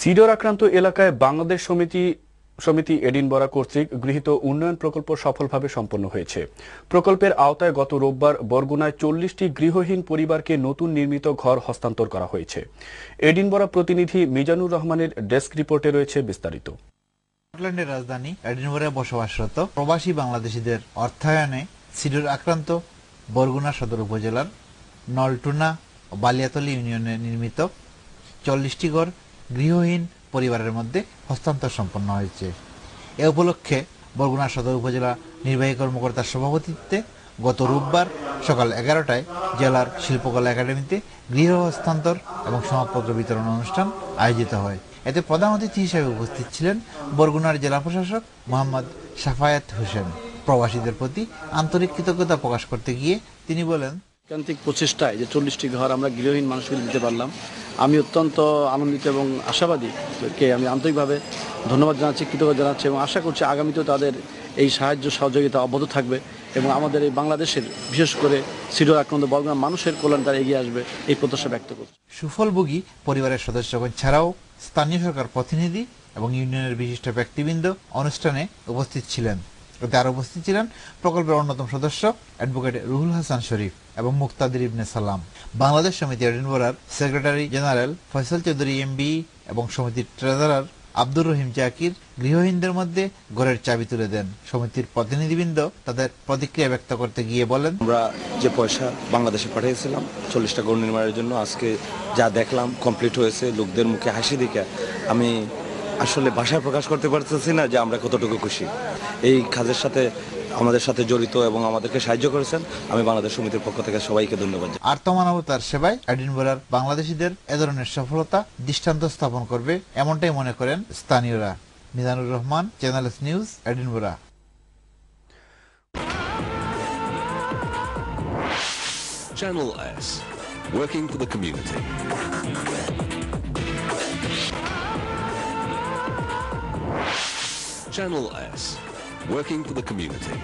Cedar আক্রান্ত এলাকায় বাংলাদেশ সমিতি এডিনবরা কর্তৃক গৃহীত উন্নয়ন প্রকল্প সফলভাবে সম্পন্ন হয়েছে। প্রকল্পের আওতায় গত রোববার বরগুনায় 40টি গৃহহীন পরিবারকে নতুন নির্মিত ঘর হস্তান্তর করা হয়েছে। এডিনবরা প্রতিনিধি মিজানুর রহমানের ডেস্ক রিপোর্টে রয়েছে বিস্তারিত। স্কটল্যান্ডের রাজধানী এডিনবরায় বসবাসরত প্রবাসী বাংলাদেশিদের অর্থায়নে সিডর আক্রান্ত বরগুনা সদর উপজেলার নলটুনা ও বালিয়াতলী ইউনিয়নে নির্মিত 40টি ঘর গৃহহীন পরিবারের মধ্যে হস্তান্তর সম্পন্ন হয়েছে। এ উপলক্ষে বরগুনা সদর উপজেলা নির্বাহী কর্মকর্তার সভাপতিত্বে গত রোববার সকাল 11টায় জেলার শিল্পকলা একাডেমিতে গৃহ হস্তান্তর এবং সনদপত্র বিতরণ অনুষ্ঠান আয়োজিত হয়। এতে প্রধান অতিথি হিসেবে উপস্থিত ছিলেন বরগুনার জেলা প্রশাসক মোহাম্মদ সাফায়াত হোসেন। প্রবাসীদের প্রতি আন্তরিক কৃতজ্ঞতা প্রকাশ করতে গিয়ে তিনি বলেন, ঐকান্তিক প্রচেষ্টায় যে 40টি ঘর আমরা গৃহহীন মানুষকে দিতে পারলাম, আমি অত্যন্ত আনন্দিত এবং আশাবাদীকে আমি আন্তরিকভাবে ধন্যবাদ জানাচ্ছি, কৃতজ্ঞতা জানাচ্ছি এবং আশা করছি আগামীতেও তাদের এই সাহায্য সহযোগিতা অব্যাহত থাকবে এবং আমাদের এই বাংলাদেশের বিশেষ করে সিডর আক্রান্ত বরগুনার মানুষের কল্যাণ তারা এগিয়ে আসবে এই প্রত্যাশা ব্যক্ত করছি। সুফলভোগী পরিবারের সদস্যগণ ছাড়াও স্থানীয় সরকার প্রতিনিধি এবং ইউনিয়নের বিশিষ্ট ব্যক্তিবৃন্দ অনুষ্ঠানে উপস্থিত ছিলেন। এতে আরো উপস্থিত ছিলেন প্রকল্পের অন্যতম সদস্য অ্যাডভোকেট রুহুল হাসান শরীফ এবং মুক্তাদির ইবনে সালাম, বাংলাদেশ সমিতি এডিনবরার secretary general Faisal Chowdhury MB এবং সমিতির ট্রেজারার আব্দুর রহিম জাকির গৃহহীনদের মধ্যে ঘরের চাবি তুলে দেন। সমিতির প্রতিনিধিবৃন্দ তাদের প্রতিক্রিয়া ব্যক্ত করতে গিয়ে বলেন, আমরা যে পয়সা বাংলাদেশে পাঠিয়েছিলাম 40টা ঘর নির্মাণের জন্য, আজকে যা দেখলাম কমপ্লিট হয়েছে, লোকদের মুখে হাসি দেখে আমি আসলে ভাষায় প্রকাশ করতে পারতেছি না যে আমরা কতটুকু খুশি। এই কাজের সাথে আমাদের সাথে জড়িত এবং আমাদেরকে সাহায্য করেছেন, আমি বাংলাদেশ সমিতির পক্ষ থেকে সবাইকে ধন্যবাদ। আর্তমানবতার সেবায় এডিনবরার বাংলাদেশিদের এ ধরনের সফলতা দৃষ্টান্ত স্থাপন করবে এমনটাই মনে করেন স্থানীয়রা। Mizanur Rahman, channel S news, Edinburgh. Channel S, working for the community. Channel S, working for the community.